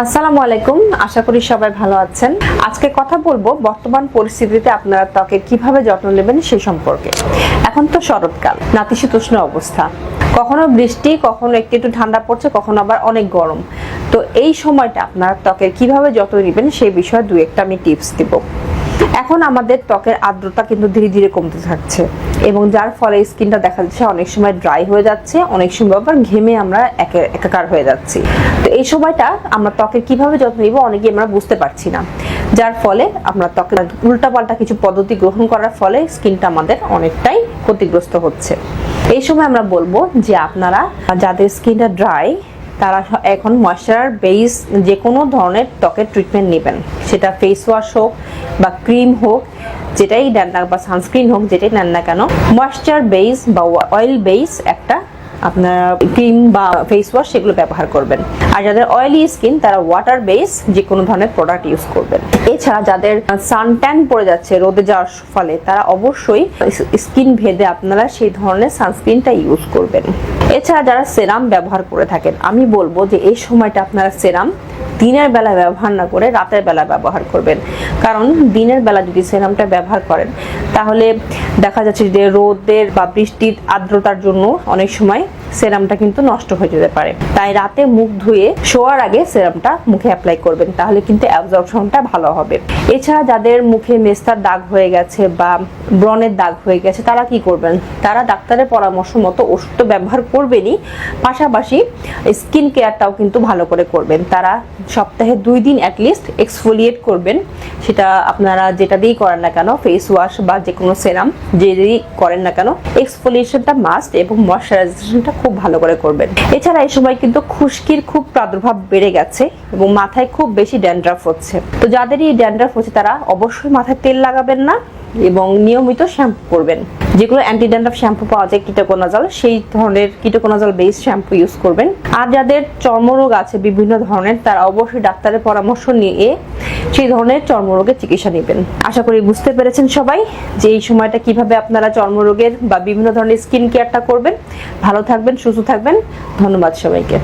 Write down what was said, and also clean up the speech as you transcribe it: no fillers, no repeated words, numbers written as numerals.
আসসালামু আলাইকুম, আশা করি সবাই ভালো আছেন। আজকে কথা বলবো বর্তমান পরিস্থিতিতে আপনারা ত্বকের কিভাবে যত্ন নেবেন সেই সম্পর্কে। এখন তো শরৎকাল, নাতিশীতোষ্ণ অবস্থা, কখনো বৃষ্টি, কখনো একটু ঠান্ডা পড়ছে, কখনো আবার অনেক গরম। তো এই সময়টা আপনারা ত্বকের কিভাবে যত্ন নেবেন সেই বিষয়ে দু একটা আমি টিপস দিব। এখন আমাদের ত্বকের আর্দ্রতা কিন্তু ধীরে ধীরে কমতে থাকছে এবং যার ফলে স্কিনটা দেখা যাচ্ছে অনেক সময় ড্রাই হয়ে যাচ্ছে, অনেক সময় আবার ঘেমে আমরা একাকার হয়ে যাচ্ছি। তো এই সময়টা আমরা ত্বকের কিভাবে যত্ন নিব অনেকেই আমরা বুঝতে পারছি না, যার ফলে আমরা ত্বকের উল্টাপাল্টা কিছু পদ্ধতি গ্রহণ করার ফলে স্কিনটা আমাদের অনেকটাই ক্ষতিগ্রস্ত হচ্ছে। এই সময় আমরা বলবো যে আপনারা যাদের স্কিনটা ড্রাই তারা এখন ময়শ্চারাইজার বেস যে কোনো ধরনের ত্বকের ট্রিটমেন্ট নেবেন, সেটা ফেস ওয়াশ হোক বা ক্রিম হোক, যেটাই নেন না, বা সানস্ক্রিন হোক, যেটাই নেন না কেন, ময়শ্চার বেস বা অয়েল বেস একটা আপনারা ক্রিম বা ফেস ওয়াশ সেগুলো ব্যবহার করবেন। আর যাদের অয়েলি স্কিন তারা ওয়াটার বেস যে কোনো ধরনের প্রোডাক্ট ইউজ করবেন। এছাড়া যাদের সানট্যান পড়ে যাচ্ছে রোদে যাওয়ার ফলে তারা অবশ্যই স্কিন ভেদে আপনারা সেই ধরনের সানস্ক্রিনটা ইউজ করবেন। এছাড়া যারা সেরাম ব্যবহার করে থাকেন, আমি বলবো যে এই সময়টা আপনারা সেরাম দিনের বেলা ব্যবহার না করে রাতের বেলা ব্যবহার করবেন। কারণ দিনের বেলা যদি সেরামটা ব্যবহার করেন তাহলে দেখা যাচ্ছে যে রোদের বা বৃষ্টির আর্দ্রতার জন্য অনেক সময় সেরামটা কিন্তু নষ্ট হয়ে যেতে পারে। তাই রাতে মুখ ধুয়ে শোয়ার আগে সেরামটা মুখে অ্যাপ্লাই করবেন, তাহলে কিন্তু অ্যাবজর্পশনটা ভালো হবে। এছাড়া যাদের মুখে মেস্তার দাগ হয়ে গেছে বা ব্রণের দাগ হয়ে গেছে তারা কি করবেন, তারা ডাক্তারের পরামর্শ মতো ওষুধ তো ব্যবহার করবেনই, পাশাপাশি স্কিন কেয়ারটাও কিন্তু ভালো করে করবেন। তারা সপ্তাহে 2 দিন অ্যাটলিস্ট এক্সফোলিয়েট করবেন, সেটা আপনারা যেটা দিয়েই করেন না কেন, ফেস ওয়াশ বা যে কোনো সেরাম যে দিয়েই করেন না কেন, এক্সফোলিয়েশনটা মাস্ট এবং ময়শ্চারাইজেশনটা খুব ভালো করে করবেন। এছাড়া এই সময় কিন্তু খুশকির খুব প্রাদুর্ভাব বেড়ে গেছে এবং মাথায় খুব বেশি ড্যান্ড্রাফ হচ্ছে। তো যাদের এই ড্যান্ড্রাফ হচ্ছে তারা অবশ্যই মাথায় তেল লাগাবেন না এবং নিয়মিত শ্যাম্পু করবেন। যেগুলো অ্যান্টি ড্যান্ড্রাফ শ্যাম্পু পাওয়া যায় কিটোকোনাজল, সেই ধরনের কিটোকোনাজল বেস শ্যাম্পু ইউজ করবেন। আর যাদের চর্মরোগ আছে বিভিন্ন ধরনের তারা অবশ্যই ডাক্তারের পরামর্শ নিয়ে সেই ধরনের চর্মরোগের চিকিৎসা নেবেন। আশা করি বুঝতে পেরেছেন সবাই যে এই সময়টা কিভাবে আপনারা চর্মরোগের বা বিভিন্ন ধরনের স্কিন কেয়ারটা করবেন। ভালো থাকবেন, সুস্থ থাকবেন। ধন্যবাদ সবাইকে।